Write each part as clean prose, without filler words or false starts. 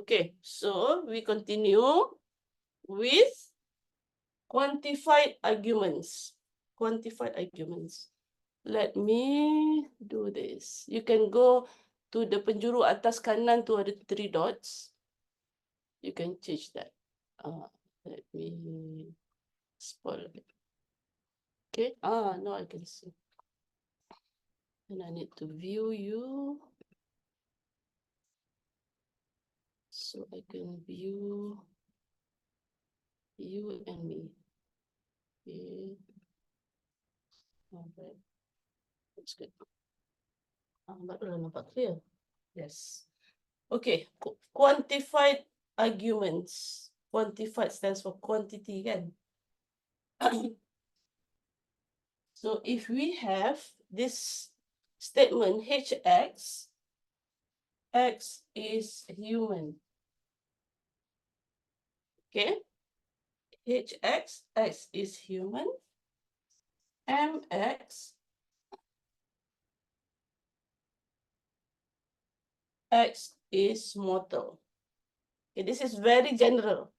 Okay, so we continue with quantified arguments. Quantified arguments. Let me do this. You can go to the penjuru atas kanan tu ada 3 dots. You can change that. Let me spoil it. Okay. Now I can see. And I need to view you. So I can view you and me. Okay. All right. That's good. Baru nampak clear. Yes. Okay. Quantified arguments. Quantified stands for quantity, kan? So if we have this statement Hx, X is human. Okay. Hx, X is human. Mx, X is mortal. Okay, this is very general.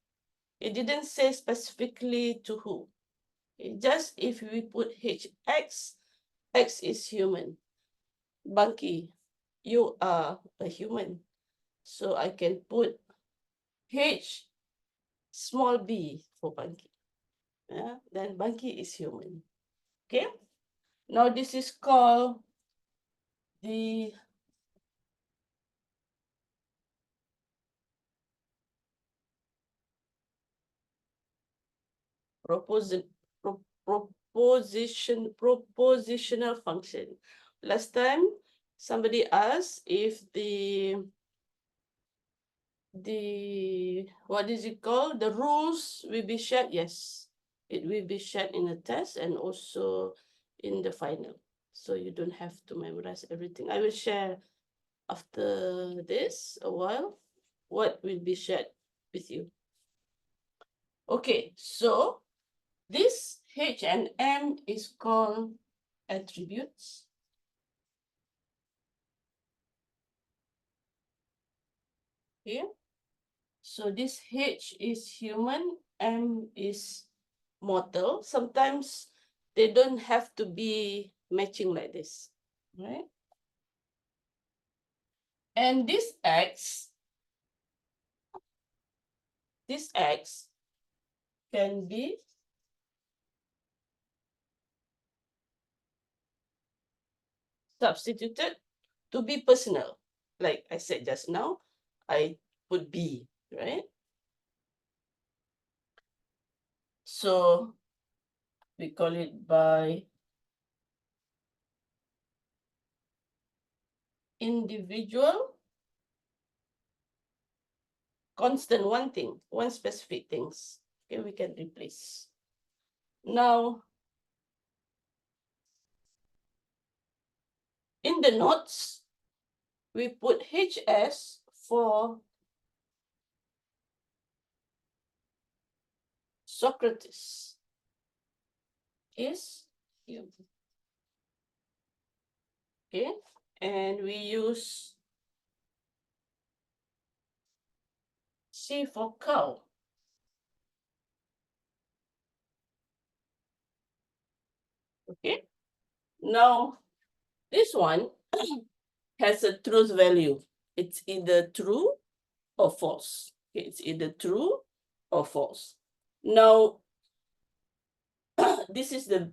It didn't say specifically to who. Okay, just if we put Hx, X is human. Bangki, you are a human. So I can put H small b for Bangki. Yeah, then Bangki is human. Okay. Now this is called the propositional function. Last time, somebody asked if the what is it called? The rules will be shared. Yes, it will be shared in the test and also in the final. So you don't have to memorize everything. I will share after this a while what will be shared with you. Okay, so this H and M is called attributes. Here. So this H is human, M is mortal. Sometimes they don't have to be matching like this, right? And this X can be substituted to be personal. Like I said just now, I put B, right? So we call it by individual constant, one thing, one specific things. Okay, we can replace. Now, in the notes, we put HS for Socrates is human. Okay, and we use C for cow. Okay, now this one has a truth value. It's either true or false. Okay, it's either true or false. Now, this is the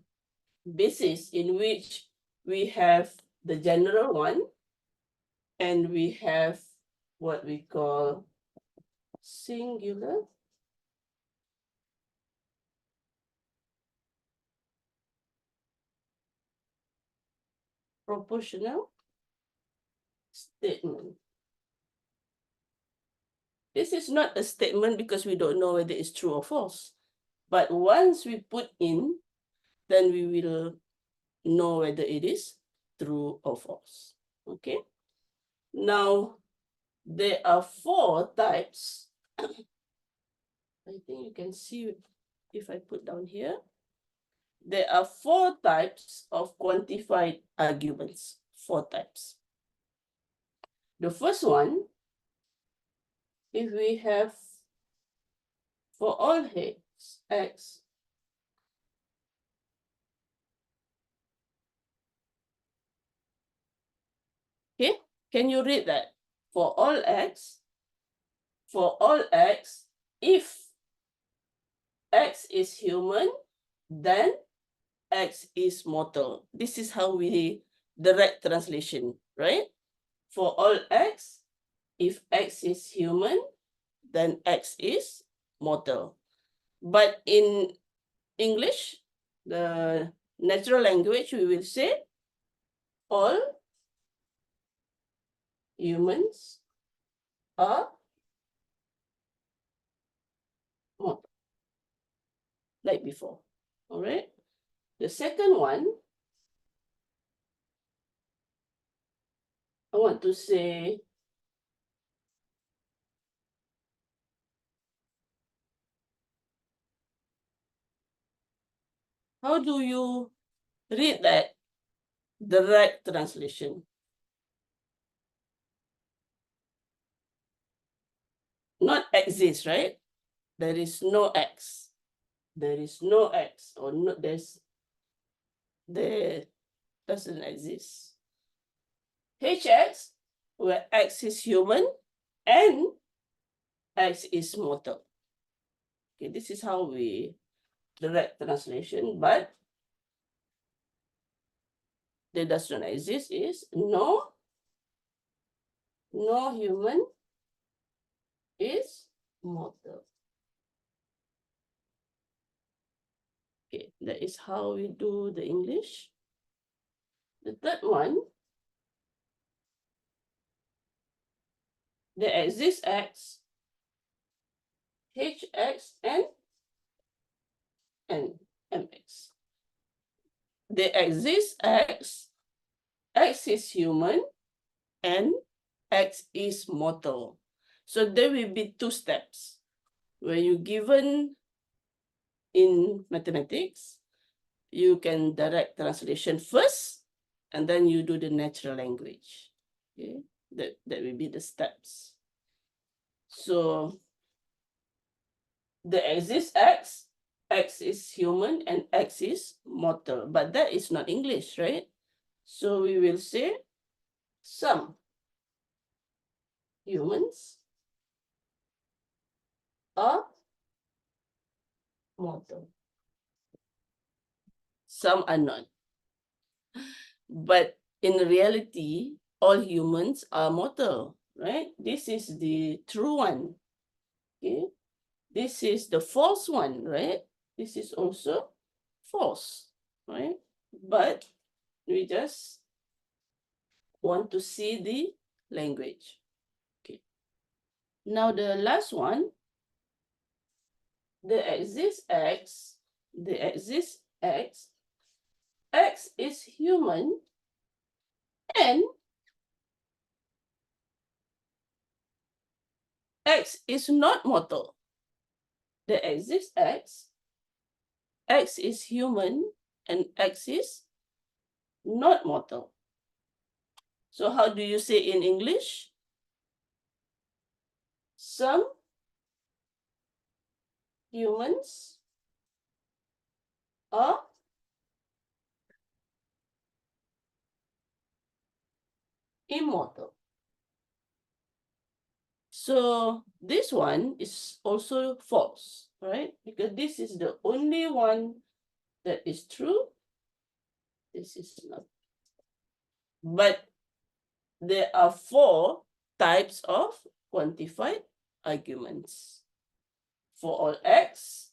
basis in which we have the general one and we have what we call singular proportional statement. This is not a statement because we don't know whether it's true or false. But once we put in, then we will know whether it is true or false. Okay. Now, there are 4 types. I think you can see if I put down here. There are 4 types of quantified arguments. 4 types. The first one if we have for all x, okay, can you read that? For all x, if x is human, then x is mortal. This is how we direct translation, right? For all x, if x is human, then x is mortal. But in English, the natural language, we will say all humans are mortal, like before. All right. The second one, I want to say how do you read that direct translation? Not exist, right? There is no x. There is no x, or no, there doesn't exist. Hx, where x is human and x is mortal. Okay, this is how we direct translation, but there does not exist is no human is mortal. Okay, that is how we do the English. The third one, there exists x, hx, and mx. There exists x is human, and x is mortal. So there will be two steps. When you given in mathematics, you can direct translation first, and then you do the natural language. Okay, that will be the steps. So there exists x is human, and x is mortal, but that is not English, right? So we will say some humans are mortal. Some are not. But in reality, all humans are mortal, right? This is the true one. Okay. This is the false one, right? This is also false, right? But we just want to see the language. Okay. Now the last one, there exists x, x is human, and x is not mortal. There exists x is human, and x is not mortal. So how do you say in English? Some humans are immortal. So this one is also false, right? Because this is the only one that is true. This is not. But there are 4 types of quantified arguments. For all x,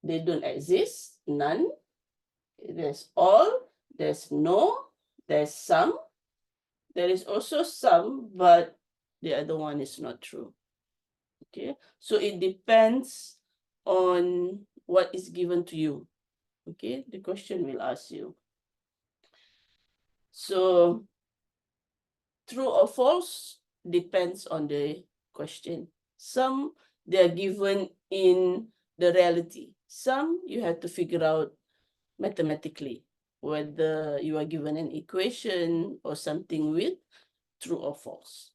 they don't exist, none. There's all, there's no, there's some. There is also some, but the other one is not true. Okay, so it depends on what is given to you. Okay, the question will ask you. So true or false depends on the question. Some they are given in the reality. Some you have to figure out mathematically whether you are given an equation or something with true or false.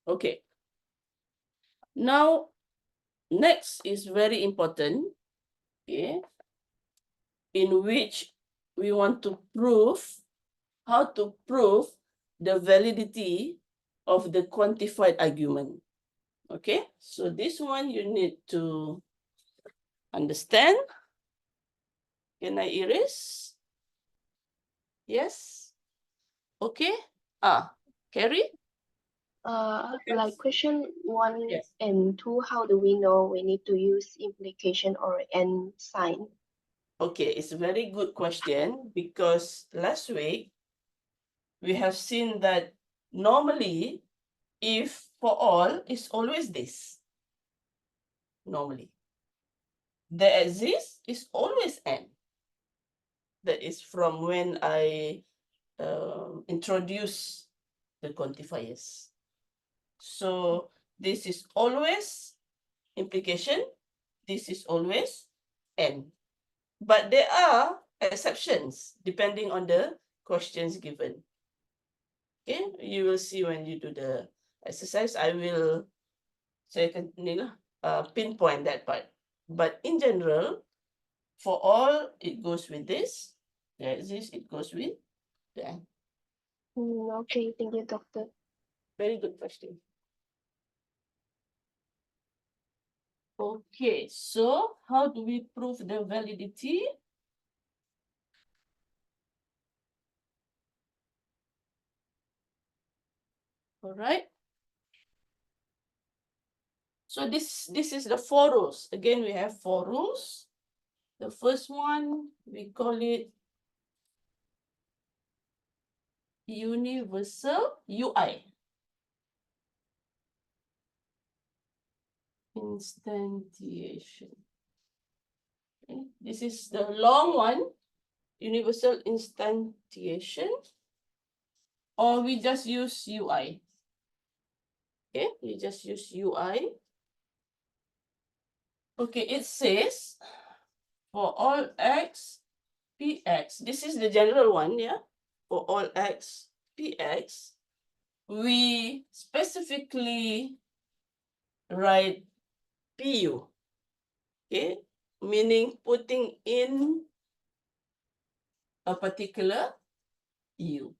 Okay. Now, next is very important, okay, in which we want to prove how to prove the validity of the quantified argument. Okay, so this one you need to understand. Can I erase? Yes. Okay. Carrie? Like question one Yes. and two, how do we know we need to use implication or and sign? Okay, it's a very good question because last week we have seen that normally if for all is always this. Normally. There exists is always n. That is from when I introduce the quantifiers. So this is always implication. This is always n. But there are exceptions depending on the questions given. Okay, you will see when you do the exercise. I will pinpoint that part. But in general, for all, it goes with this. There exists, it goes with that. Okay, thank you, doctor. Very good question. Okay, so how do we prove the validity? All right. So this is the 4 rules. Again, we have 4 rules. The first one, we call it universal UI. Instantiation. Okay. This is the long one, universal instantiation, or we just use UI. Okay, you just use UI. Okay, it says for all x, px, this is the general one, yeah? For all x, px, we specifically write pu, okay? Meaning putting in a particular u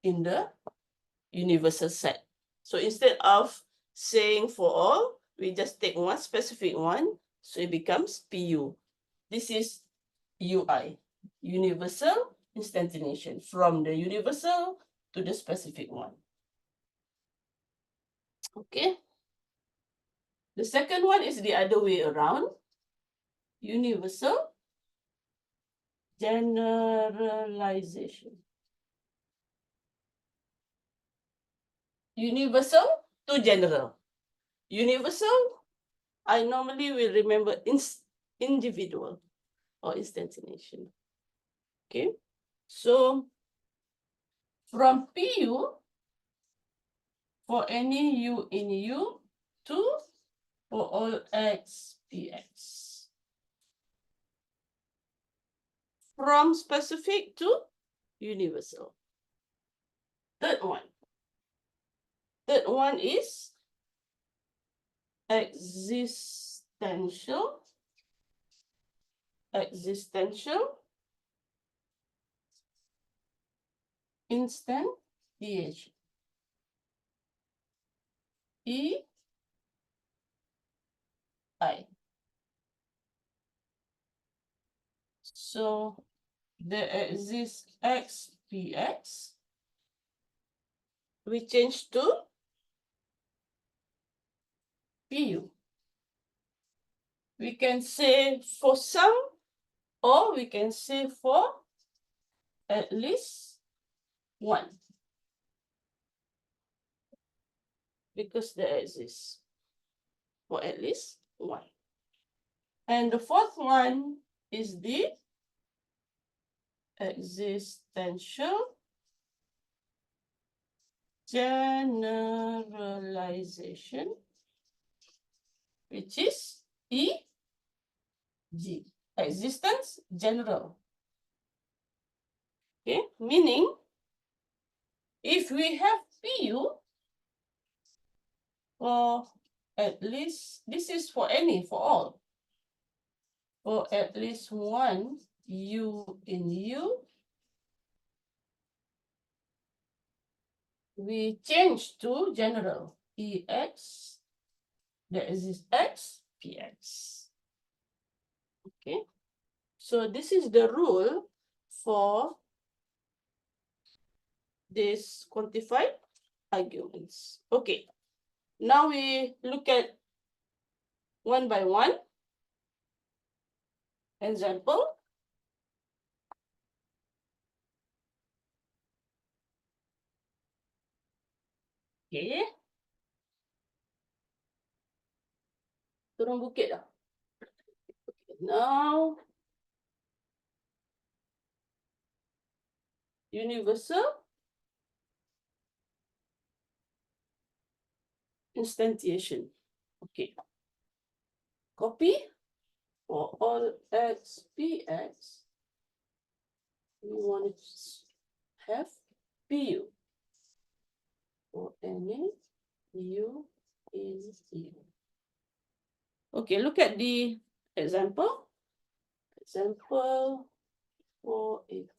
in the universal set. So instead of saying for all, we just take one specific one, so it becomes pu. This is UI, universal instantiation, from the universal to the specific one. Okay. The second one is the other way around. Universal generalization. Universal to general. Universal, I normally will remember individual or instantiation. Okay. So from PU, for any U in U, to for all X, PX. From specific to universal. Third one. Third one is existential. Existential instantiation. EI. So there exists XPX. We change to PU. We can say for some, or we can say for at least one. Because there exists for at least one. And the fourth one is the existential generalization, which is EG, existence general. Okay, meaning if we have PU, for at least, this is for any, for all. For at least one U in U, we change to general. EX, there is X, PX. Okay, so this is the rule for this quantified arguments. Okay, now we look at one by one. Example. Okay. Turun bukit dah. Okay, now, universal instantiation. Okay. Copy for all X, PX. We want to have PU for any U in U. Okay, look at the example. Example 480.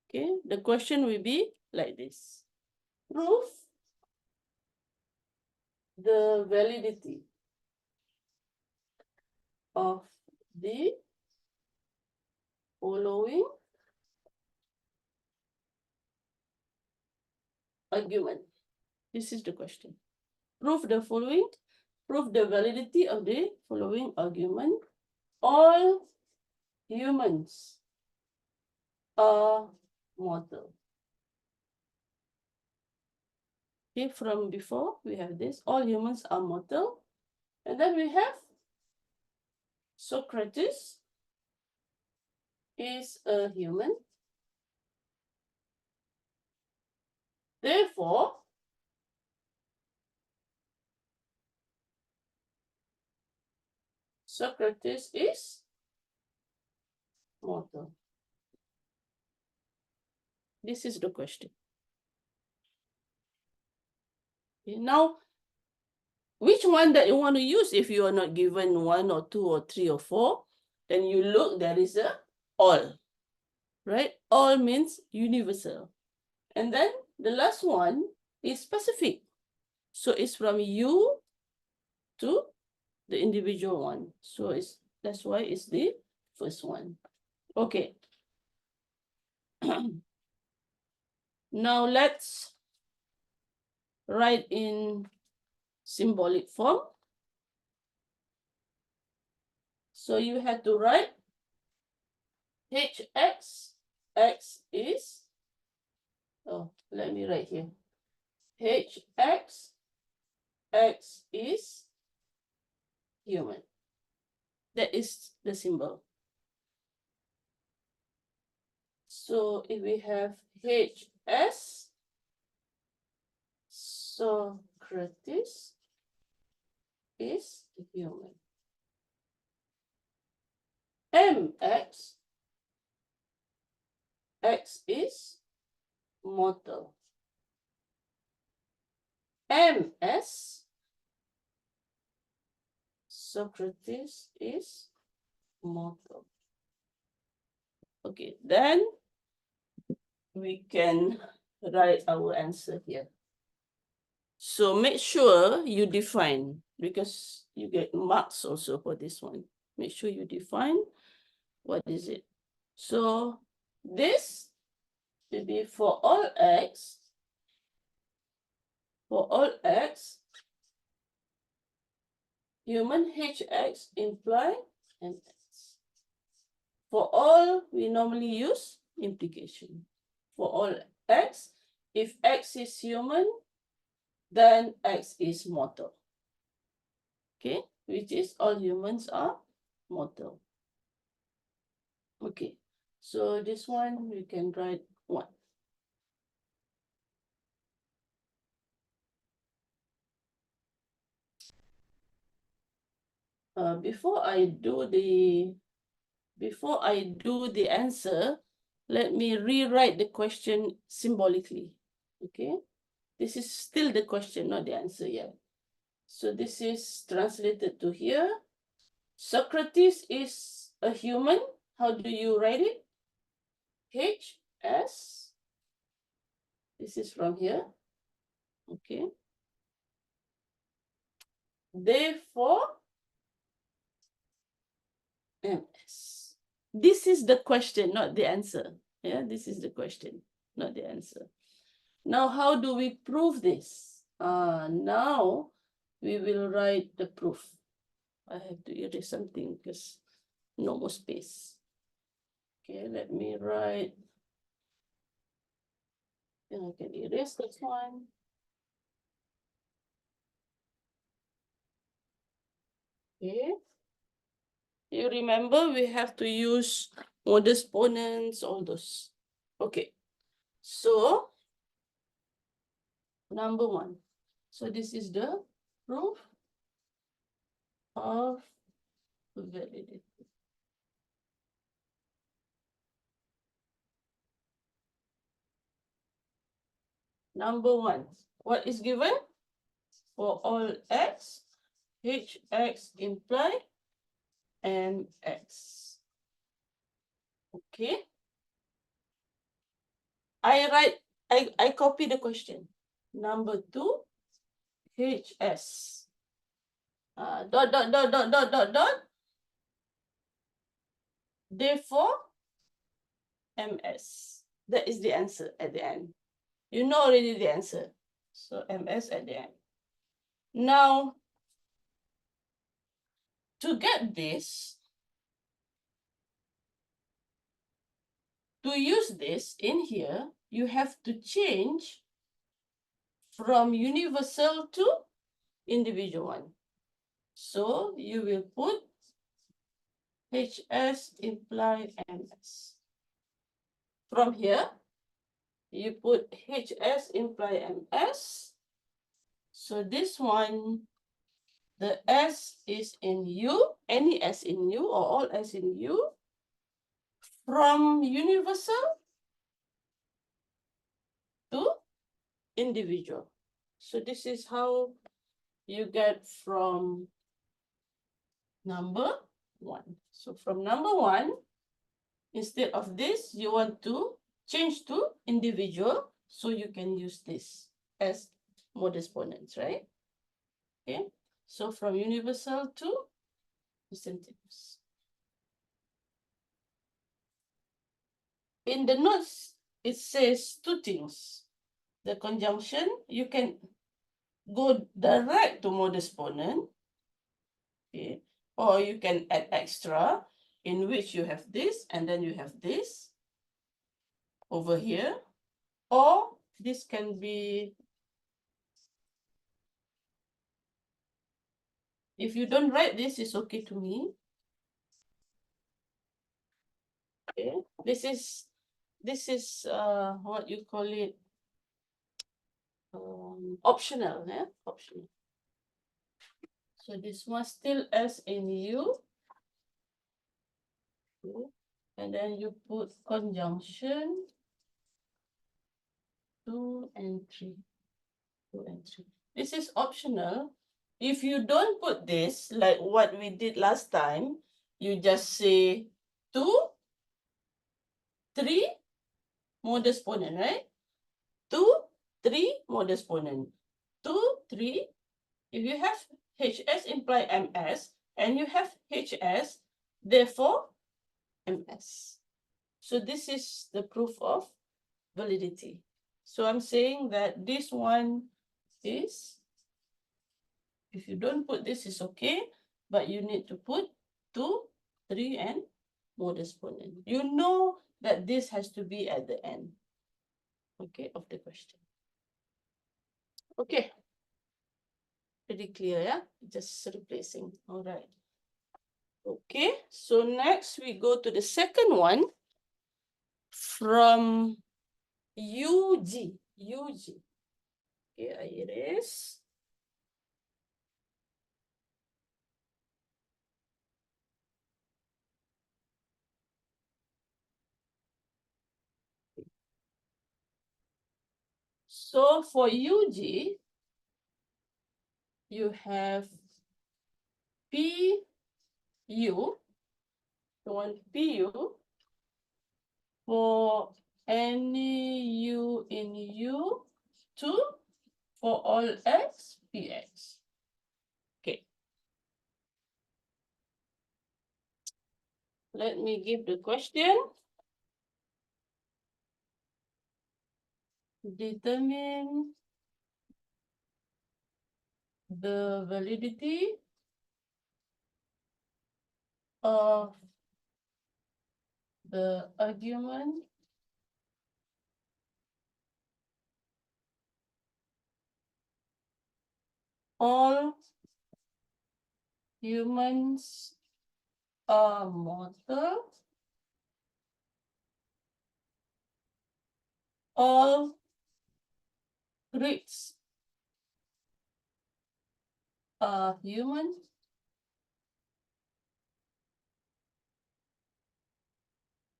Okay, the question will be like this. Prove the validity of the following argument. This is the question. Prove the following. Prove the validity of the following argument. All humans are mortal. Okay, from before we have this. All humans are mortal. And then we have Socrates is a human. Therefore, Socrates is mortal. This is the question. Okay, now, which one that you want to use if you are not given 1 or 2 or 3 or 4? Then you look, there is a all, right? All means universal. And then the last one is specific. So it's from you to the individual one. So that's why it's the first one. Okay. Now let's write in symbolic form. So you have to write HX, X is, oh, let me write here. HX, X is human. That is the symbol. So if we have HS, Socrates is human. MX, X is mortal. MS, Socrates is mortal. Okay, then we can write our answer here. So make sure you define, because you get marks also for this one. Make sure you define what is it. So this will be for all X. For all X, human HX imply MX. For all, we normally use implication. For all X, if X is human, then X is mortal. Okay, which is all humans are mortal. Okay, so this one we can write 1. Before I do the answer, let me rewrite the question symbolically. Okay, This is still the question, not the answer yet. So this is translated to here. Socrates is a human. How do you write it? HS. This is from here. Okay. Therefore, MS. This is the question, not the answer. Yeah, this is the question, not the answer. Now, how do we prove this? Now we will write the proof. I have to erase something because no more space. Okay, let me write. Then I can erase this one. Okay. You remember we have to use modus ponens, all those. Okay. So, number one. So this is the proof of validity. Number one, what is given? For all x, hx imply mx. Okay. I copy the question. Number two, hs. Dot. Therefore, ms. That is the answer at the end. You know already the answer. So ms at the end. Now, to get this, to use this in here, you have to change from universal to individual one. So you will put HS imply MS. From here, you put HS imply MS. So this one, the S is in U, any S in U or all S in U. From universal to individual. So this is how you get from number one. So from number one, instead of this, you want to change to individual, so you can use this as modus ponens, right? Okay, so from universal to instantaneous. In the notes, it says two things. The conjunction, you can go direct to modus ponens, okay, or you can add extra, in which you have this and then you have this over here, or this can be, if you don't write this, it's okay to me. Okay, this is what you call it, optional, yeah, optional. So this one still S in U. Okay. And then you put conjunction 2 and 3. 2 and 3. This is optional. If you don't put this, like what we did last time, you just say 2, 3, modus ponens, right? 2, 3, modus ponens. 2, 3. If you have HS imply MS and you have HS, therefore MS. So this is the proof of validity. So I'm saying that this one is, if you don't put this, is okay, but you need to put 2, 3, and modus ponens. You know that this has to be at the end, okay, of the question. Okay. Pretty clear, yeah? Just replacing. All right. Okay, so next we go to the second one from UG. UG. Here it is. So for UG, you have PU, the one PU, for any U in U2 for all X, PX. Okay. Let me give the question. Determine the validity of the argument all humans are mortal, all Greeks are human,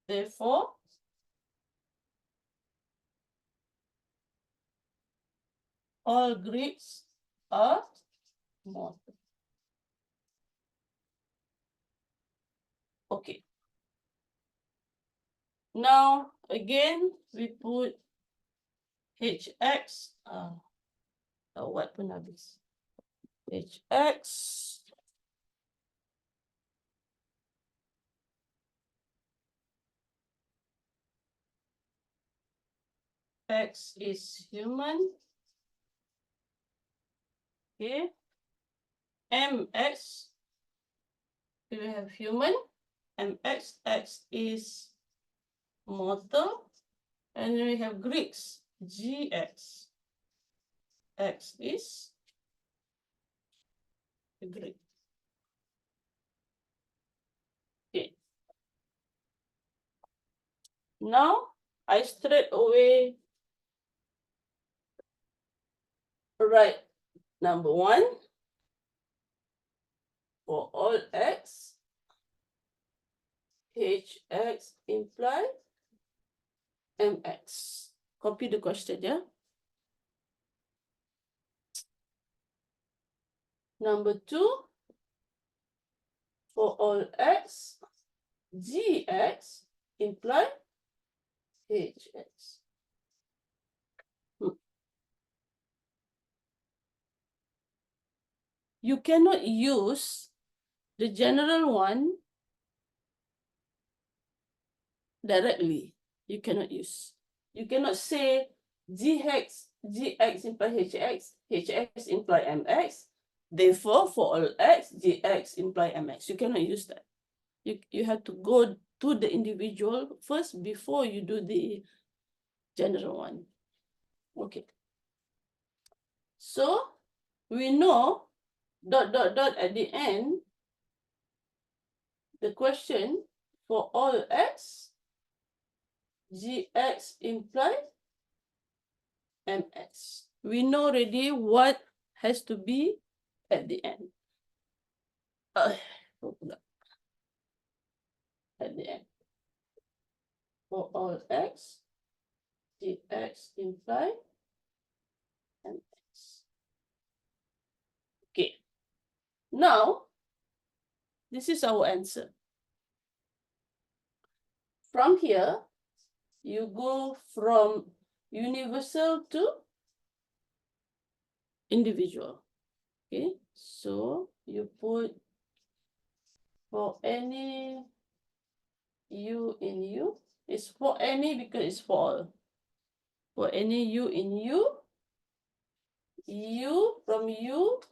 therefore all Greeks are mortal. Okay. Now again we put hx what pun habis. Hx x is human. Okay. Mx, we have human. Mx, x is mortal. And then we have Greeks, Gx. X is Greek. Okay. Now I straight away write number 1 for all x, hx imply mx. Copy the question, yeah? Number 2 for all x, gx imply hx. You cannot use the general one directly. You cannot use. You cannot say gx imply hx, hx imply mx. Therefore, for all x, gx imply mx. You cannot use that. You have to go to the individual first before you do the general one. Okay. So we know ... at the end, the question for all x, gx imply mx. We know already what has to be at the end. At the end. For all x, gx imply mx. Okay. Now, this is our answer. From here, you go from universal to individual. Okay, so you put for any u in u. It's for any because it's for all. For any u in u, u from u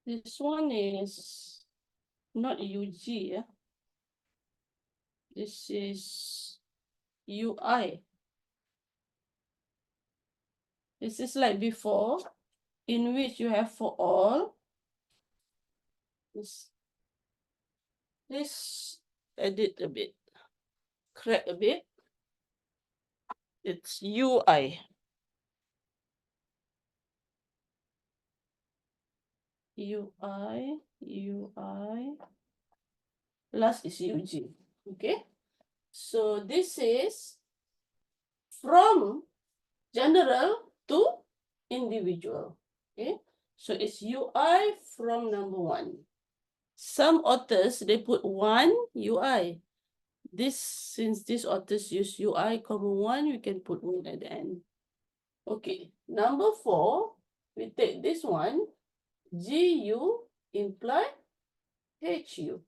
this one is not UG, yeah? This is UI. This is like before, in which you have for all. This edit a bit, crack a bit. It's UI. UI. Last is UG. Okay. So this is from general to individual. Okay. So it's UI from number 1. Some authors, they put 1 UI. Since these authors use UI, 1, we can put 1 at the end. Okay, number 4, we take this one, GU imply HU.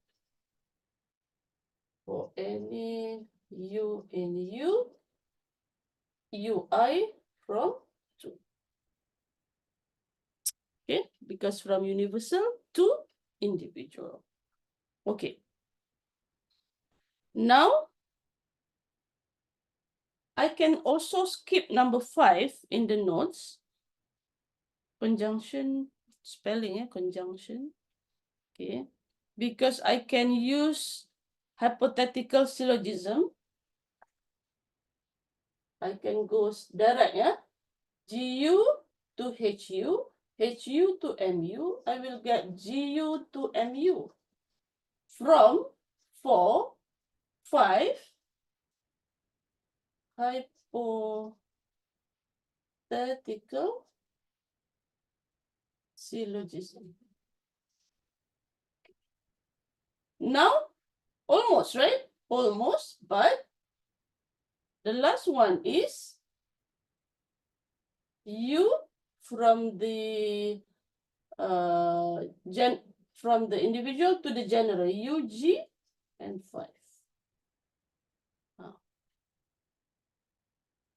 For any U in U, UI from 2. Okay, because from universal to individual. Okay. Now, I can also skip number 5 in the notes. Conjunction, spelling, conjunction. Okay, because I can use hypothetical syllogism. I can go direct, GU to HU, HU to MU. I will get GU to MU from 4, 5, hypothetical syllogism. Now, almost, right? Almost, but the last one is U from the from the individual to the general, UG and 5.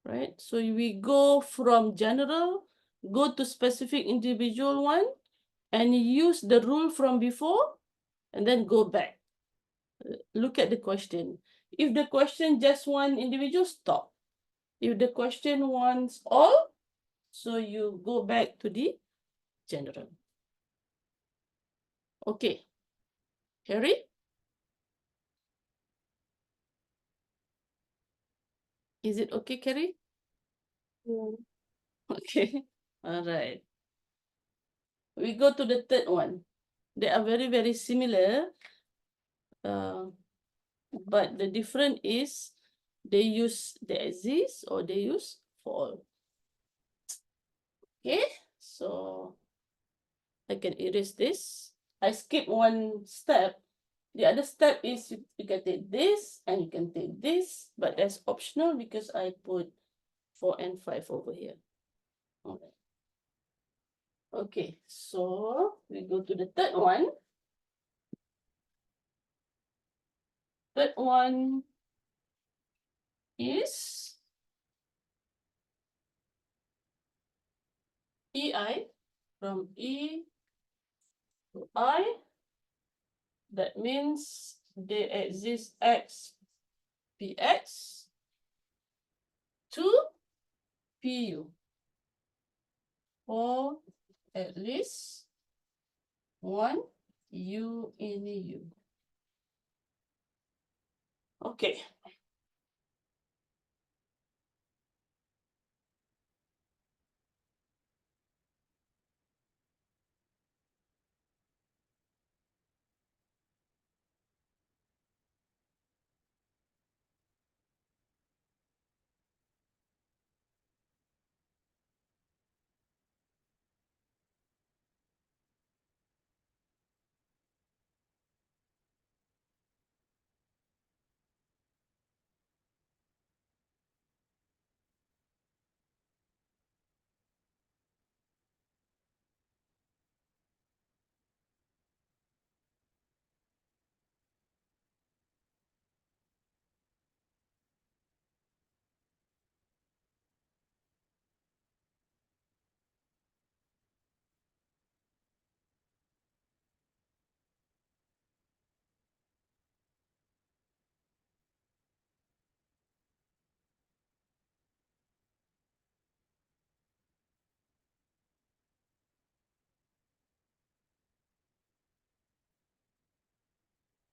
Right? So we go from general, go to specific individual one, and use the rule from before, and then go back. Look at the question. If the question just one individual, stop. If the question wants all, so you go back to the general. Okay. Harry? Is it okay, Carrie? Yeah. Okay. All right. We go to the third one. They are very, very similar. But the difference is they use the exist or they use for all. Okay, so I can erase this. I skip one step. The other step is you can take this and you can take this, but that's optional because I put 4 and 5 over here. Okay. Okay, so we go to the third one. Third one is EI, from E to I. That means there exists X PX to PU or at least one U in U. Okay.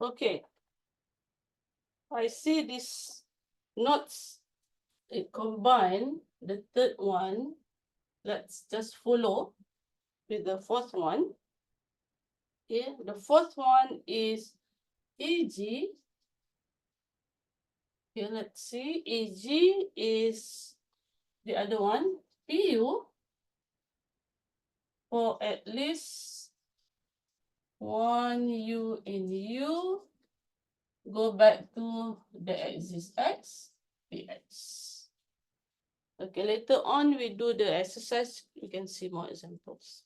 Okay. I see this notes. It combine the third one. Let's just follow with the fourth one. Okay, the fourth one is AG. Okay, let's see. AG is the other one. PU for at least one U in U. Go back to the axis X, PX. Okay, later on we do the exercise. You can see more examples.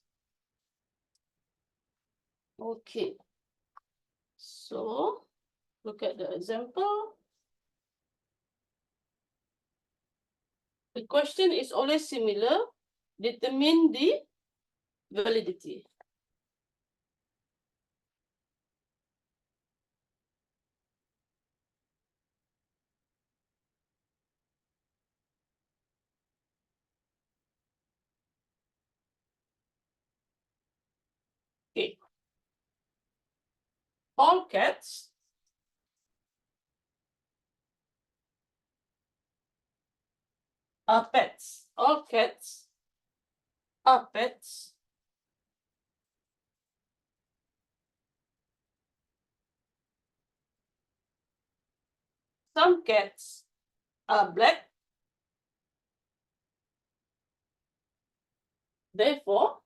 Okay, so look at the example. The question is always similar. Determine the validity. Okay. All cats are pets. All cats are pets. Some cats are black. Therefore,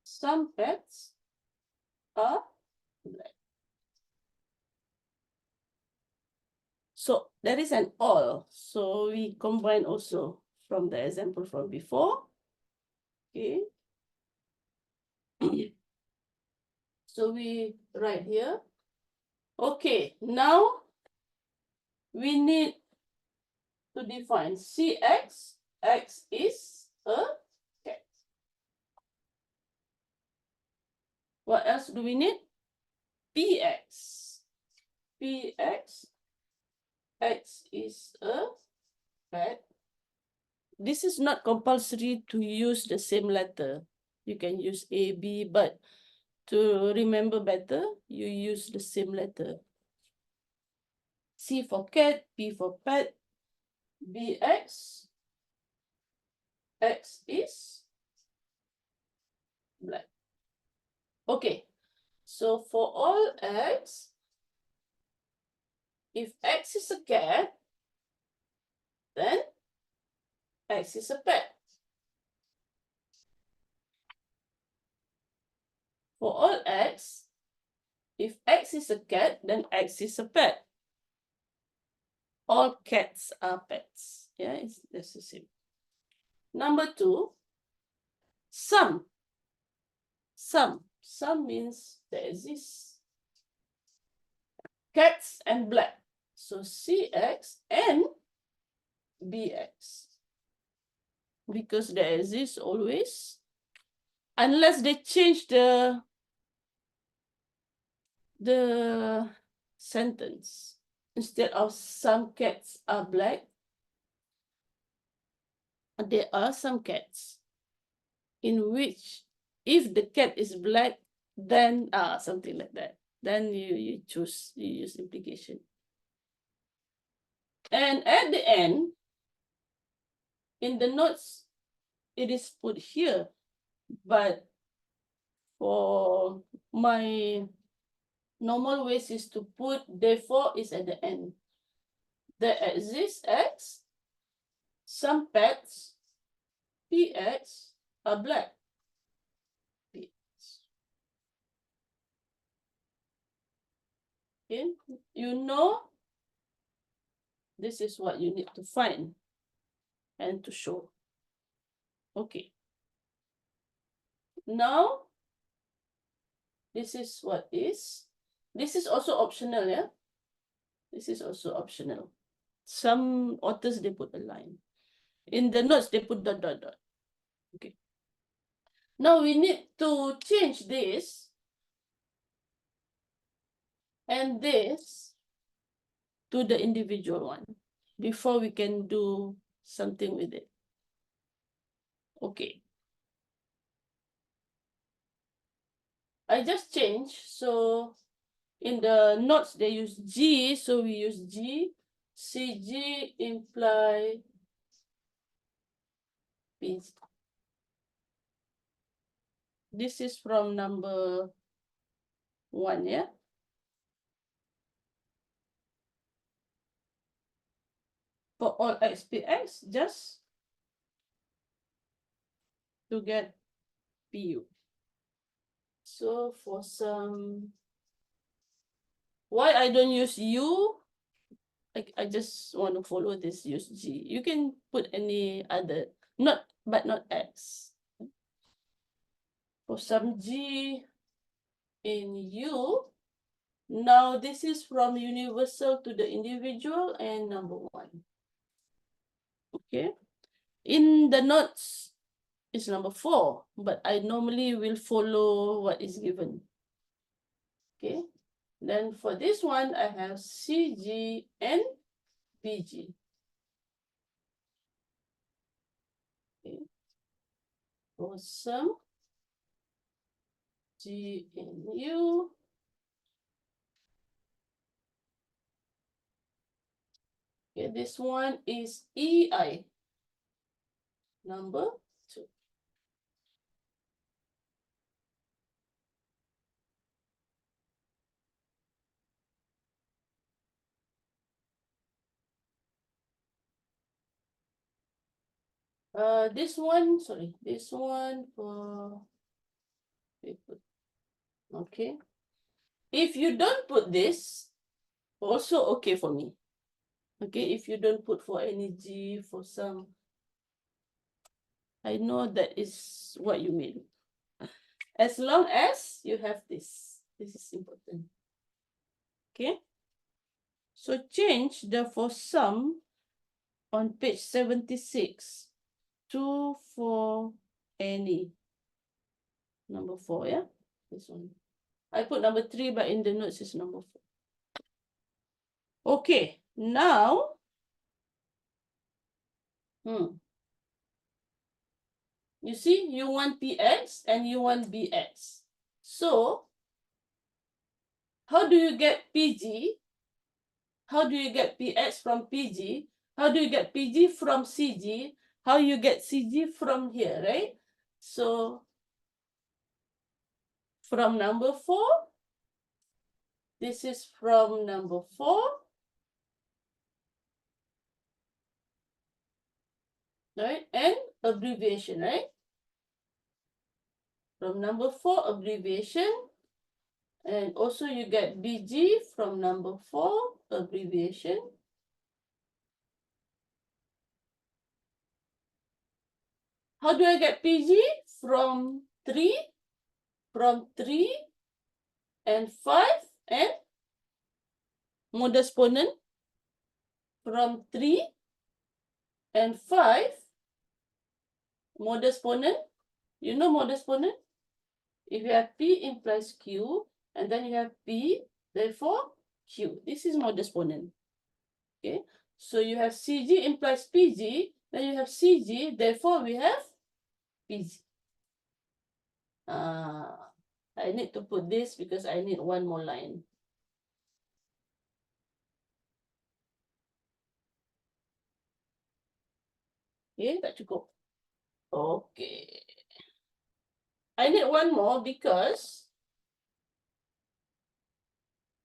some pets are black. So there is an all. So we combine also from the example from before. Okay. So we write here. Okay, now we need to define CX. X is a cat. What else do we need? PX. PX. X is a pet. This is not compulsory to use the same letter. You can use A, B, but to remember better, you use the same letter. C for cat, P for pet, BX, X is black. Okay, so for all X, if X is a cat, then X is a pet. For all X, if X is a cat, then X is a pet. All cats are pets. Yeah, that's the same. Number 2, some. Some means there exists cats and black. So CX and BX. Because there exists always, unless they change the sentence. Instead of some cats are black, there are some cats in which if the cat is black, then something like that. Then you use implication. And at the end, in the notes, it is put here, but for my normal ways is to put therefore is at the end. There exists X, some pets, PX are black. Okay, you know, this is what you need to find and to show. Okay. Now, this is what is. This is also optional, yeah? This is also optional. Some authors, they put a line. In the notes, they put dot, dot, dot. Okay. Now we need to change this and this to the individual one before we can do something with it. Okay. I just changed. So in the notes, they use G. So we use G. CG imply P. This is from number 1, yeah? For all XPX, just to get PU. So for some, why I don't use U? I just want to follow this, use G. You can put any other, but not X. For some G in U, now this is from universal to the individual and number 1. Okay. In the notes, it's number 4, but I normally will follow what is given. Okay. Then for this one, I have CG and BG. Okay. For some G and U. Okay, this one is EI, number 2. This one for okay. If you don't put this, also okay for me. Okay, if you don't put for any G for some, I know that is what you mean. As long as you have this is important. Okay. So change the for some on page 76 to for any. Number 4, yeah? This one. I put number 3, but in the notes is number 4. Okay, now, you see, you want PX and you want BX. So, how do you get PG? How do you get PX from PG? How do you get PG from CG? How you get CG from here, right? So, from number 4, this is from number 4, right? And abbreviation, right? From number 4, abbreviation. And also you get BG from number 4, abbreviation. How do I get PG? From 3 and 5 and modus ponens from 3 and 5 modus ponens. You know modus ponens? If you have P implies Q and then you have P, therefore Q. This is modus ponens. Okay, so you have CG implies PG, then you have CG, therefore we have PG. I need to put this because I need one more line. Okay, tak cukup. Okay. I need one more because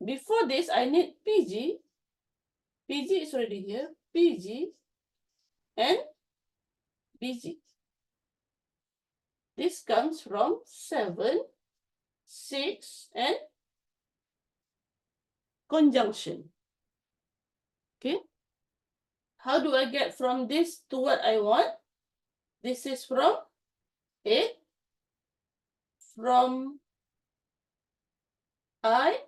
before this I need PG. PG is already here. PG and BG. This comes from 7, 6, and conjunction. Okay. How do I get from this to what I want? This is from A, from I,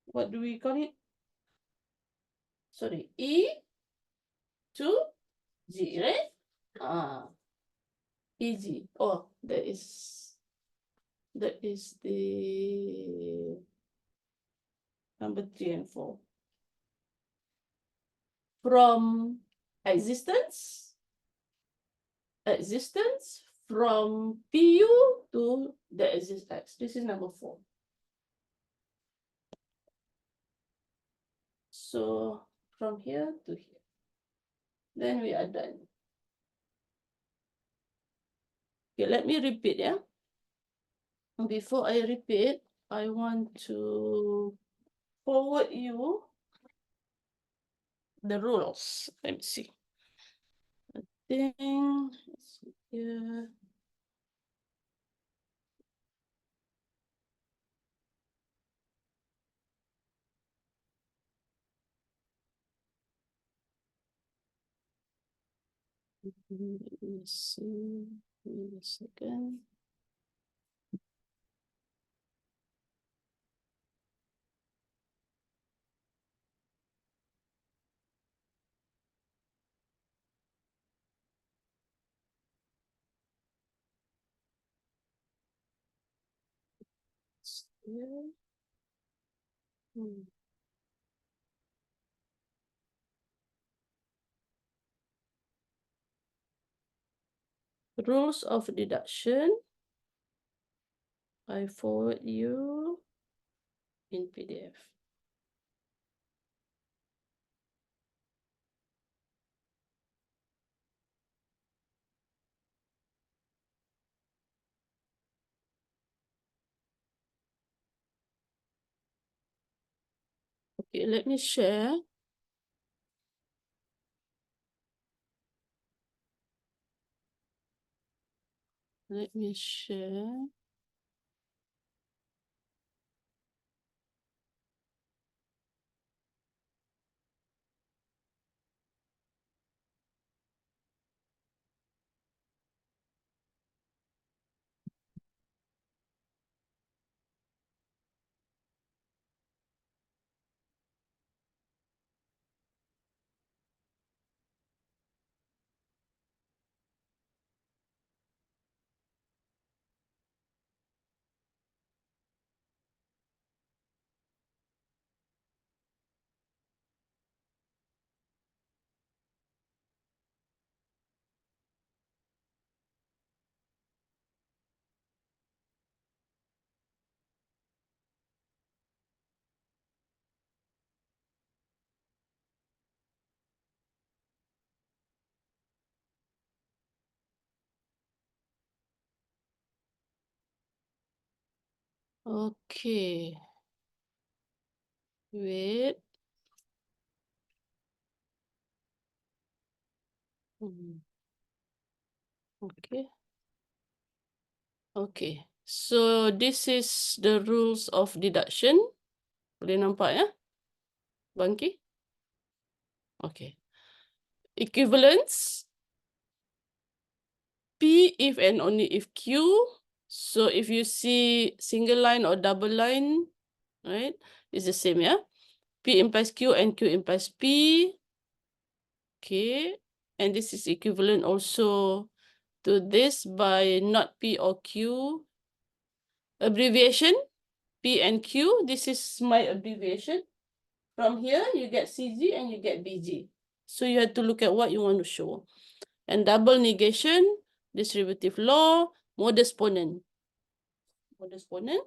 what do we call it? Sorry, E to G, right? EG. Oh, that is the number 3 and 4. From existence existence from PU to the exist X. This is number 4. So from here to here. Then we are done. Okay, let me repeat, yeah. Before I repeat, I want to forward you the rules. Let me see. Let's see here. Let me see. Give me a second. Here. Rules of deduction. I forward you in PDF. Okay, let me share. Let me share. Okay. Wait. Okay. Okay. So this is the rules of deduction. Boleh nampak ya? Bangki? Okay. Equivalence. P if and only if Q. So if you see single line or double line, right, it's the same, yeah? P implies Q and Q implies P. Okay. And this is equivalent also to this by not P or Q. Abbreviation, P and Q. This is my abbreviation. From here, you get CG and you get BG. So you have to look at what you want to show. And double negation, distributive law, modus ponens. Modus ponens.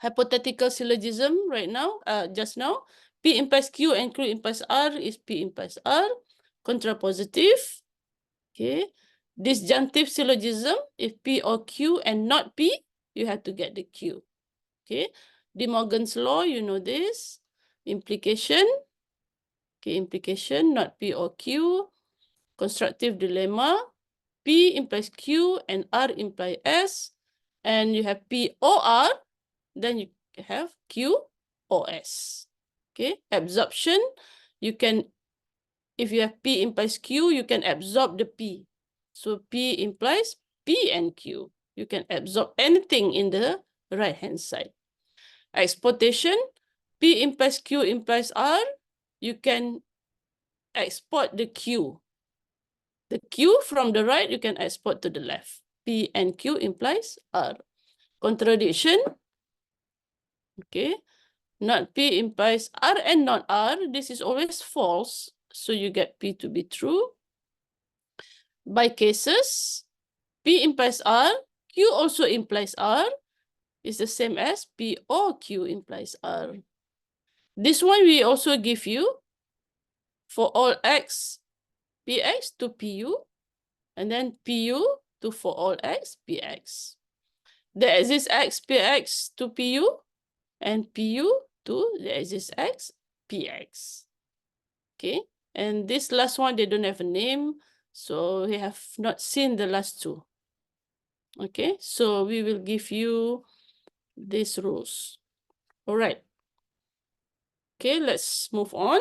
Hypothetical syllogism right now, just now. P implies Q and Q implies R is P implies R. Contrapositive. Okay. Disjunctive syllogism, if P or Q and not P, you have to get the Q. Okay. De Morgan's law, you know this. Implication. Okay, implication, not P or Q. Constructive dilemma. P implies Q and R implies S. And you have P or R, then you have Q or S. Okay, absorption. You can, if you have P implies Q, you can absorb the P. So P implies P and Q. You can absorb anything in the right-hand side. Exportation. P implies Q implies R. You can export the Q. The Q from the right, you can export to the left. P and Q implies R. Contradiction. Okay. Not P implies R and not R. This is always false. So you get P to be true. by cases, P implies R, Q also implies R, is the same as P or Q implies R. This one we also give you for all X, PX to PU, and then PU to for all X, PX. There exists X, PX to PU, and PU to there exists X, PX. Okay, and this last one, they don't have a name, so we have not seen the last two. Okay, so we will give you these rules. All right. Okay, let's move on.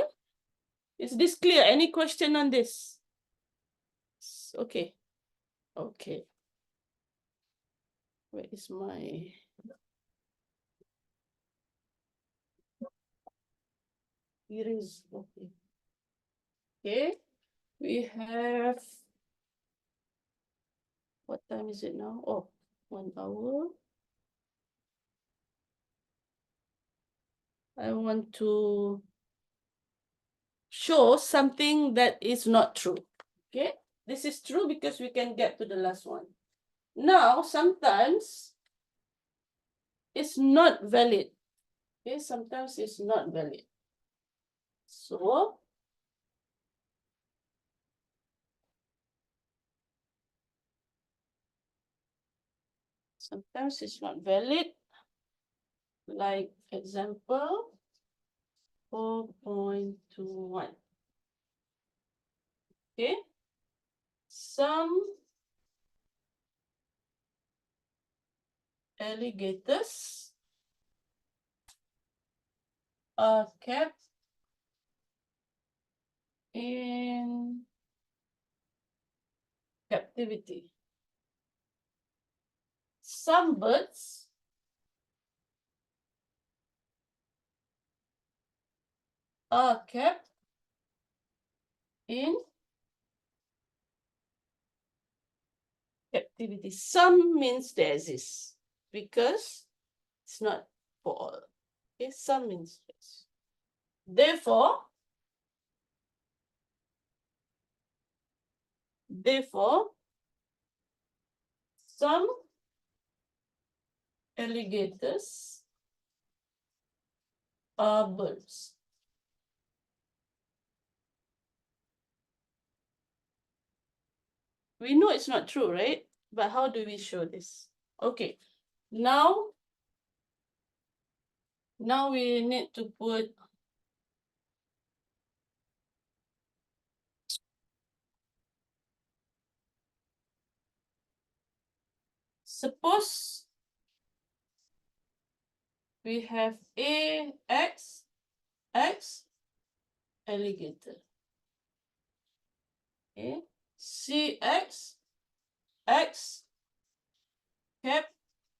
Is this clear? Any question on this? Okay. Okay. Where is my... Here is... Okay. Okay. We have... What time is it now? Oh, 1 hour. I want to show something that is not true. Okay. This is true because we can get to the last one. Now, sometimes it's not valid. Okay, sometimes it's not valid. So, sometimes it's not valid. Like example, 4.21. Okay. Some alligators are kept in captivity. Some birds are kept in captivity. Some means there exist because it's not for all. Okay, some means yes. Therefore, some alligators are birds. We know it's not true, right? But how do we show this? Okay, now we need to put suppose we have X alligator. Okay, X kept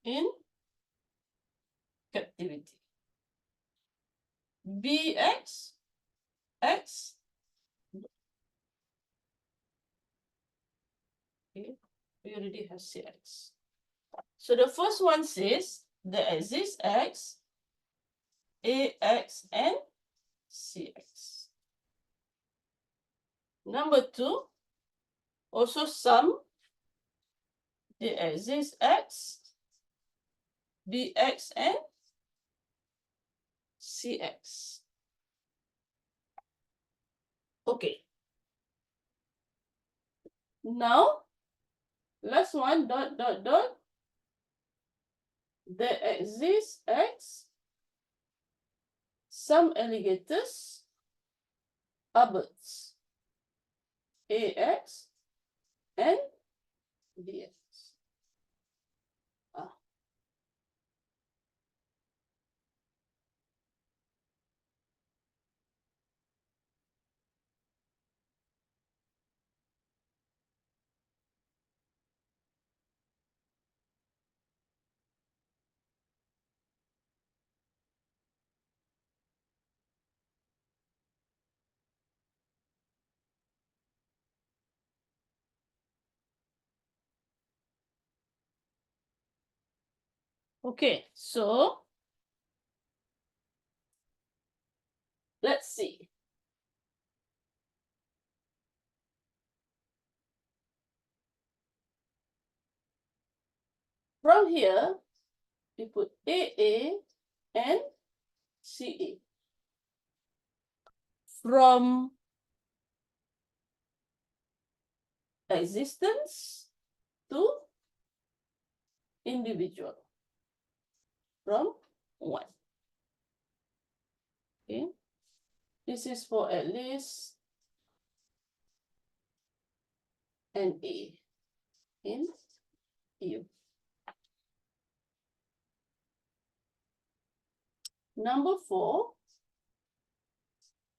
in captivity. X. Okay, we already have CX. So the first one says there exists X, AX, and CX. Number two, also some, there exists X, BX, and CX. Okay. Now, last one, dot, dot, dot. There exists X, some alligators are birds. AX and BX. Okay, so let's see. From here, we put AA and CA. From existence to individual. From 1. Okay. This is for at least an A in U. Number 4,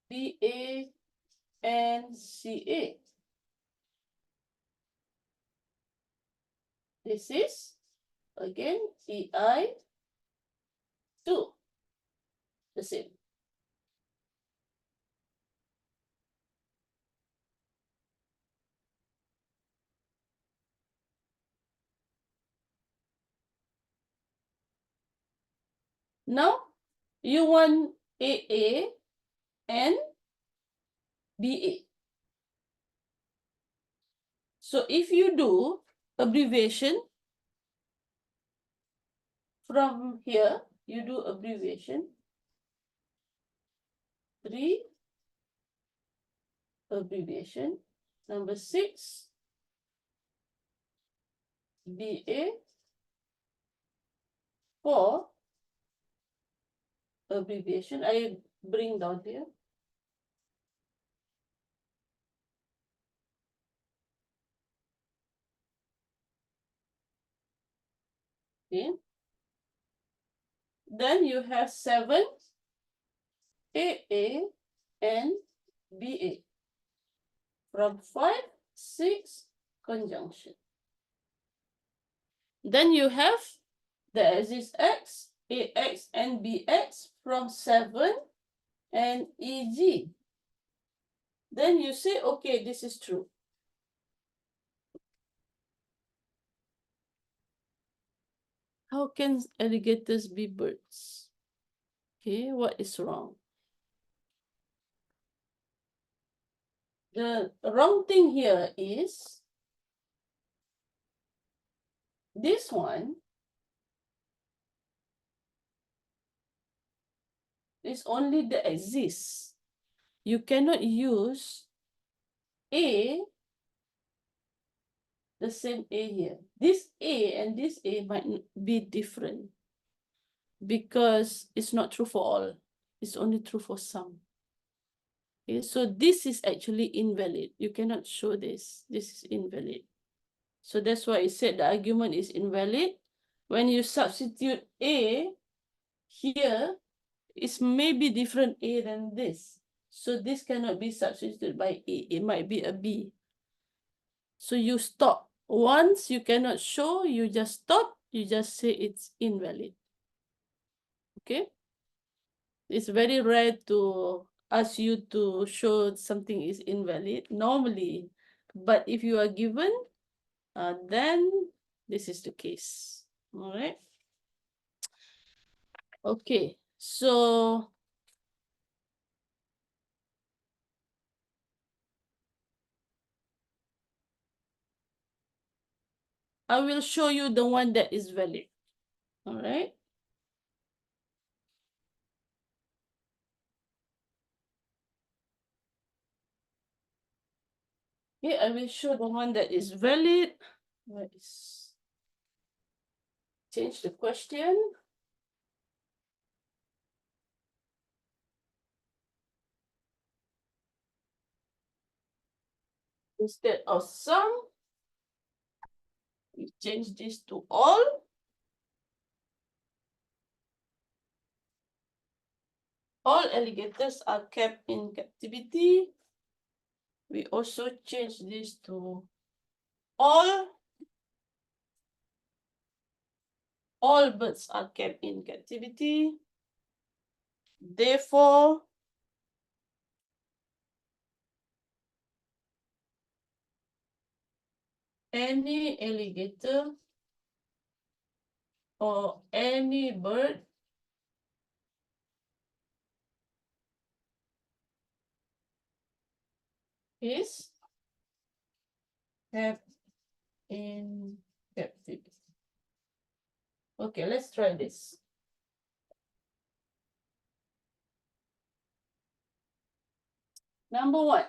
BA and CA. This is again EI 2. The same. Now you want AA and BA. So if you do abbreviation from here, you do abbreviation 3 abbreviation. Number 6 BA 4 abbreviation. I bring down here. Okay. Then you have 7 AA and BA. From 5, 6 conjunction. Then you have the axis X, AX and BX from 7 and EG. Then you say, okay, this is true. How can alligators be birds? Okay, what is wrong? The wrong thing here is this one is only the exists. You cannot use A, the same A here. This A and this A might be different because it's not true for all. It's only true for some. Okay, so this is actually invalid. You cannot show this. This is invalid. So that's why it said the argument is invalid. When you substitute A here, it's maybe different A than this. So this cannot be substituted by A. It might be a B. So you stop. Once you cannot show, you just stop. You just say it's invalid. Okay? It's very rare to ask you to show something is invalid normally. But if you are given, then this is the case. All right. Okay. So I will show you the one that is valid. All right. Okay, I will show the one that is valid. Let's change the question. Instead of some, we change this to all. All alligators are kept in captivity. We also change this to all birds are kept in captivity. Therefore, any alligator or any bird is kept in captivity. Okay, let's try this. Number 1.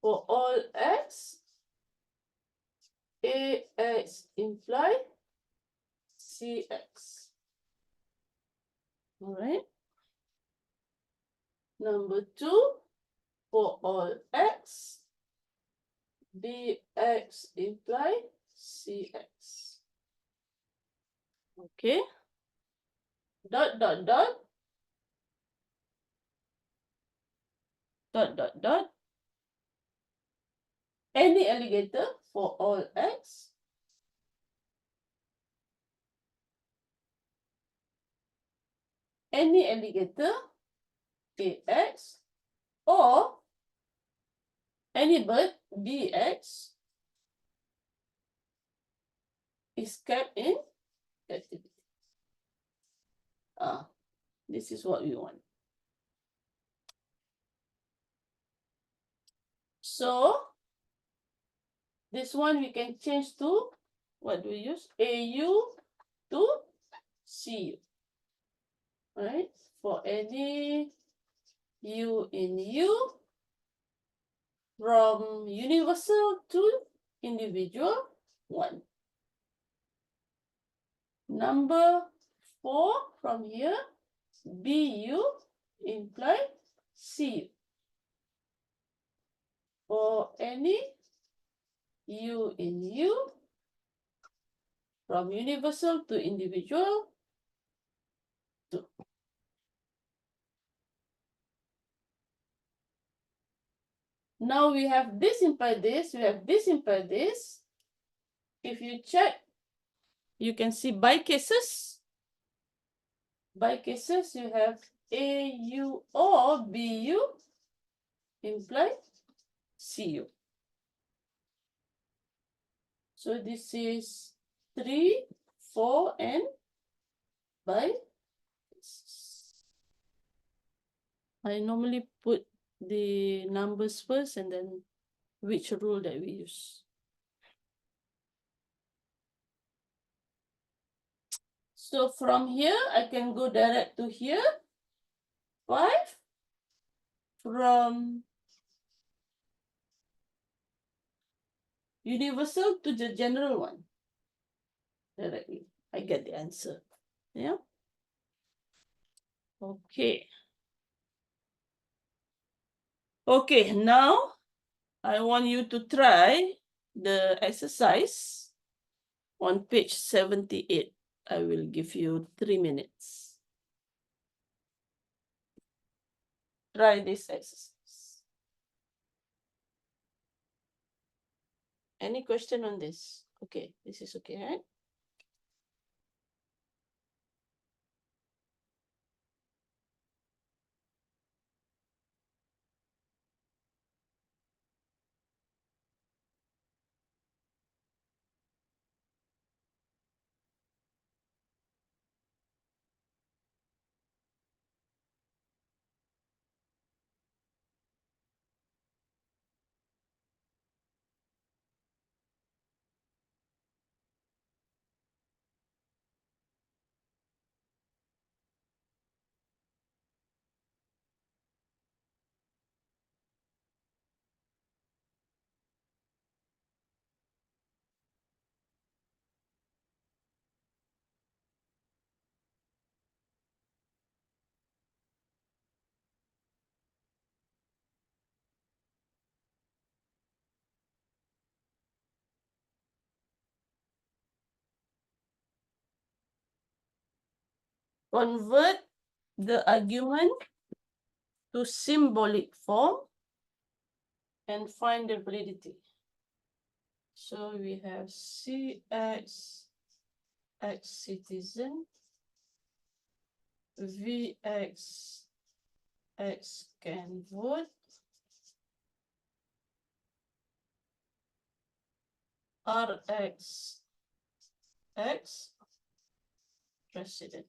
For all x, ax imply cx. All right. Number 2, for all x, bx imply cx. Okay. Dot, dot, dot. Dot, dot, dot. Any alligator for all x. Any alligator, ax, or any bird, bx, is kept in captivity. This is what we want. So this one we can change to, what do we use? AU to CU. Right? For any U in U, from universal to individual, 1. Number 4 from here, BU imply CU. For any U in U, from universal to individual, 2. Now we have this imply this, we have this imply this. If you check, you can see by cases. By cases, you have AU or BU imply CU. So this is 3, 4, and by cases. I normally put the numbers first and then which rule that we use. So from here, I can go direct to here. 5. From universal to the general one. Directly, I get the answer. Yeah. Okay. Okay, now I want you to try the exercise on page 78. I will give you 3 minutes. Try this exercise. Any question on this? Okay, this is okay, right? Convert the argument to symbolic form and find the validity. So we have CX, X citizen, VX, X can vote, RX, X president.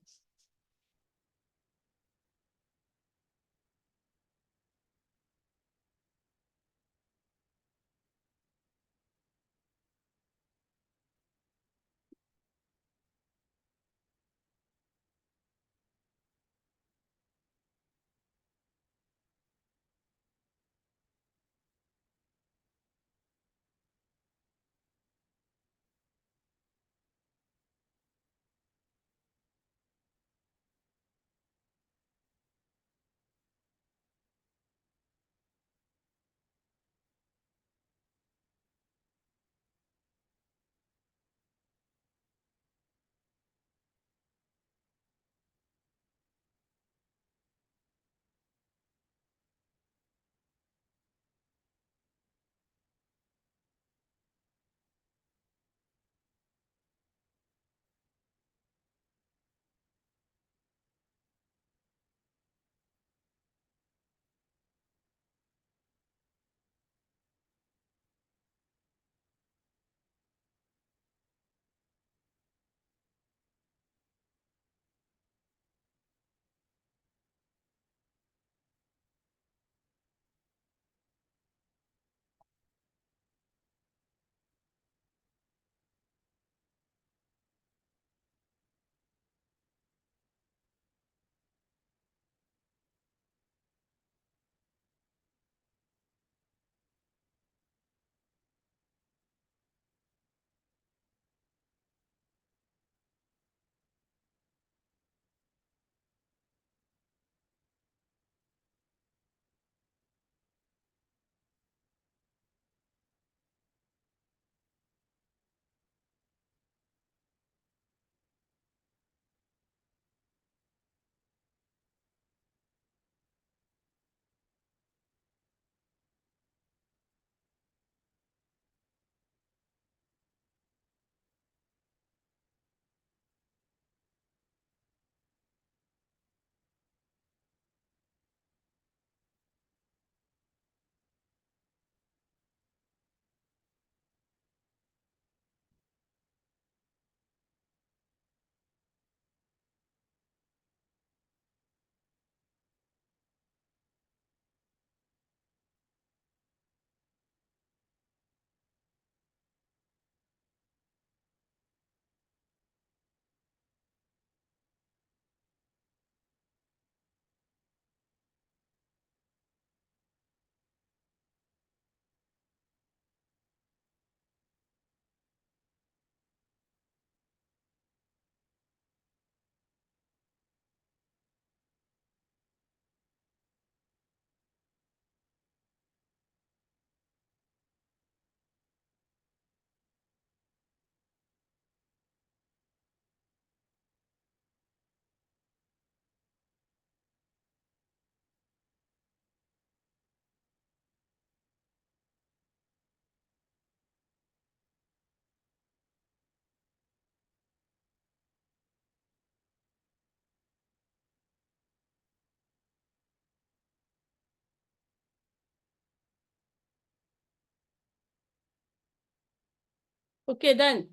Okay, done.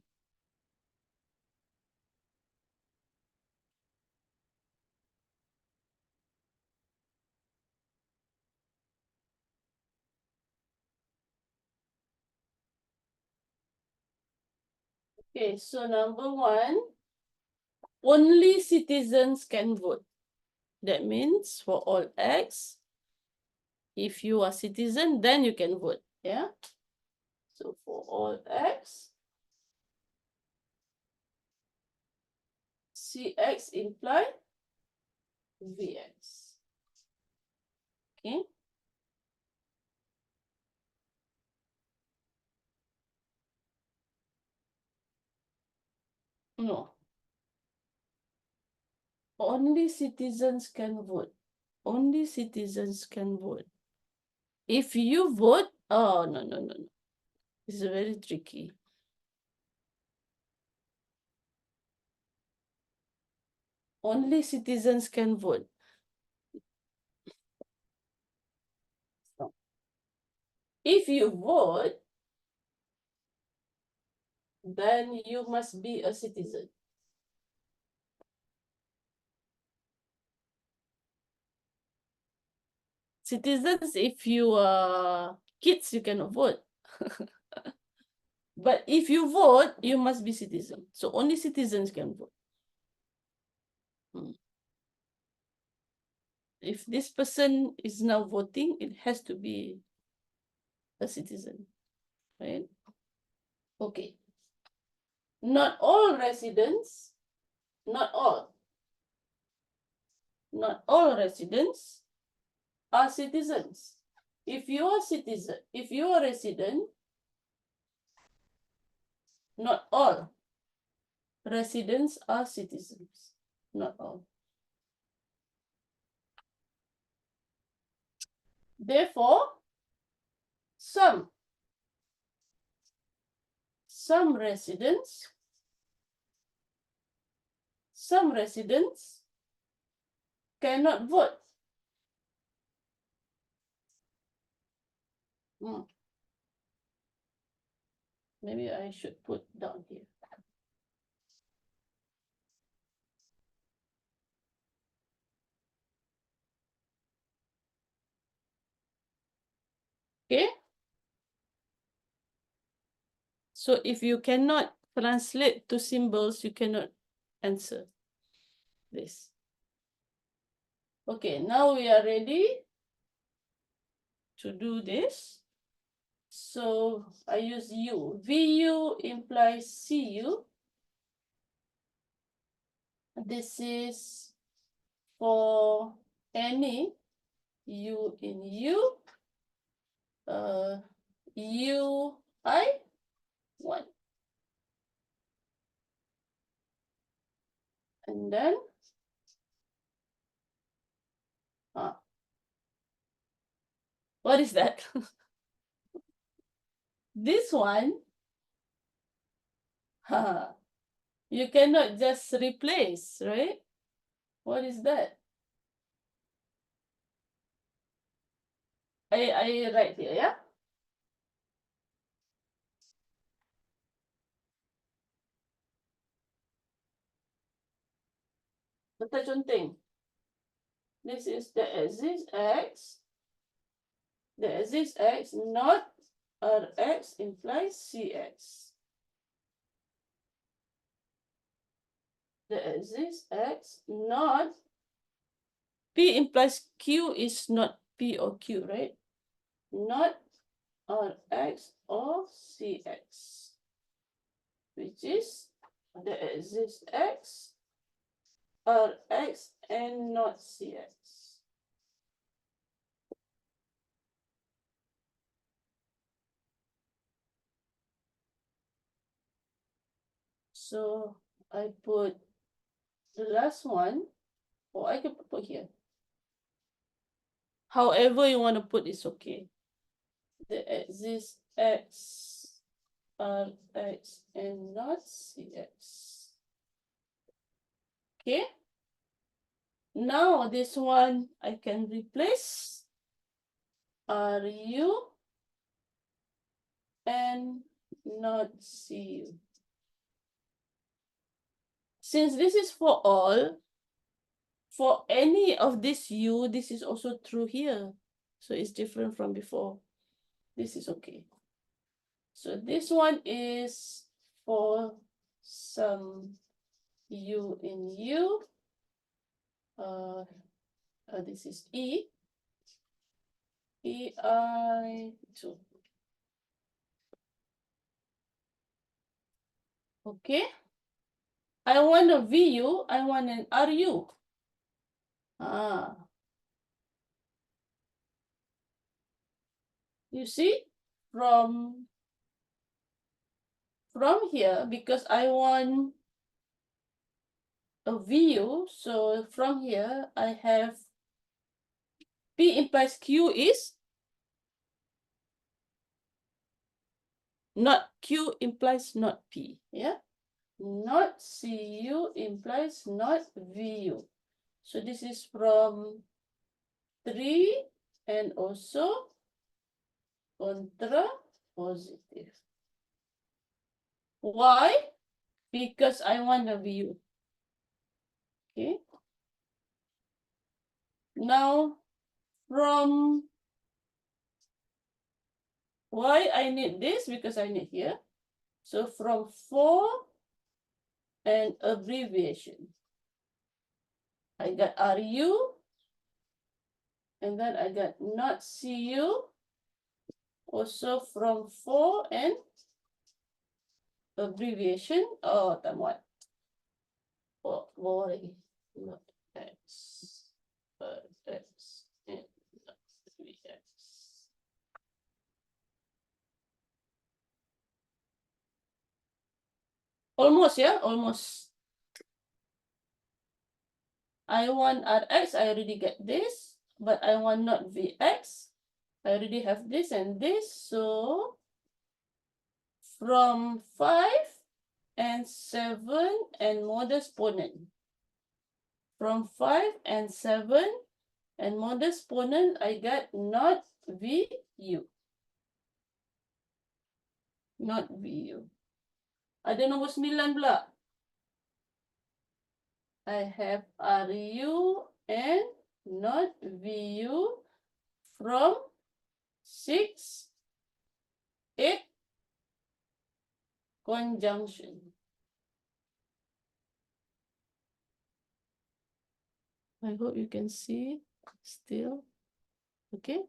Okay, so number one, only citizens can vote. That means for all X, if you are citizen, then you can vote. Yeah. So for all X, CX imply VX. Okay. No. Only citizens can vote. Only citizens can vote. If you vote, oh, no, no, no, no. This is very tricky. Only citizens can vote. If you vote, then you must be a citizen. Citizens, if you are kids, you cannot vote. But if you vote, you must be citizen. So only citizens can vote. If this person is now voting, it has to be a citizen, right? Okay. Not all residents, not all residents are citizens. If you are citizen, if you are resident, not all residents are citizens. Not all. Therefore, some residents cannot vote. Maybe I should put down here. Okay. So if you cannot translate to symbols, you cannot answer this. Okay, now we are ready to do this. So I use U. VU implies CU. This is for any U in U. UI 1. And then what is that? This one, you cannot just replace, right? What is that? I write here, yeah? Bata conting. This is the exists X. The exists X, not Rx implies CX. The exists X, not P implies Q is not P or Q, right? Not Rx or CX, which is the exists X, Rx, and not CX. So I put the last one, or I can put here. However you want to put is okay. The exists X, Rx, and not CX. Okay. Now this one I can replace RU and not CU. Since this is for all, for any of this U, this is also true here. So it's different from before. This is okay. So this one is for some U in U. This is EI2. Okay. I want a VU, I want an RU. You see, from here, because I want a VU, so from here I have P implies Q is not Q implies not P, yeah? Not CU implies not VU. So this is from 3 and also contra positive. Why? Because I want a VU. Okay. Now, from why I need this? Because I need here. So from 4 and abbreviation, I got RU, and then I got not CU, also from 4 and abbreviation. Oh, tamuan. Oh, boring. Not X, but X and not 3X. Almost, yeah, almost. I want Rx, I already get this, but I want not Vx. I already have this and this, so from 5 and 7 and modus ponens. From 5 and 7 and modus ponens, I got not VU. Not VU. Ada nombor 9 pula. I have RU and not VU from 6, 8 conjunction. I hope you can see still. Okay.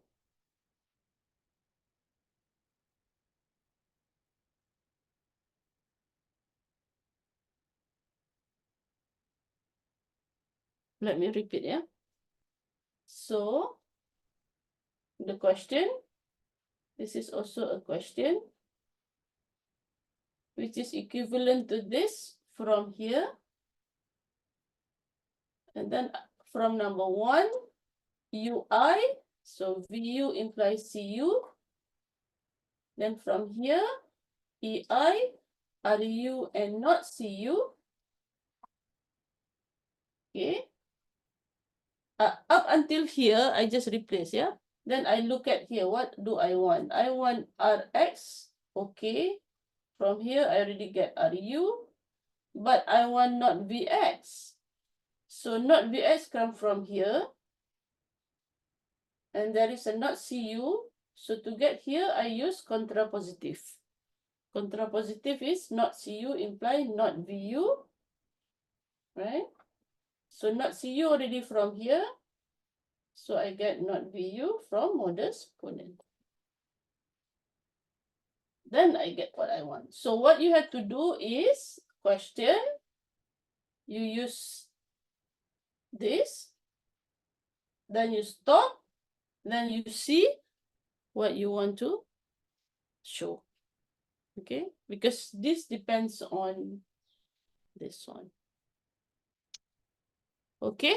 Let me repeat, yeah. So, the question, this is also a question, which is equivalent to this from here. And then from number 1, UI, so VU implies CU. Then from here, EI, RU, and not CU. Okay. Up until here, I just replace, yeah. Then I look at here, what do I want? I want RX, okay. From here, I already get RU, but I want not VX. So not VX come from here, and there is a not CU. So to get here, I use contrapositive. Contrapositive is not CU imply not VU, right? So not CU already from here. So I get not VU from modus ponens. Then I get what I want. So what you have to do is, question, you use this, then you stop, then you see what you want to show. Okay, because this depends on this one. Okay.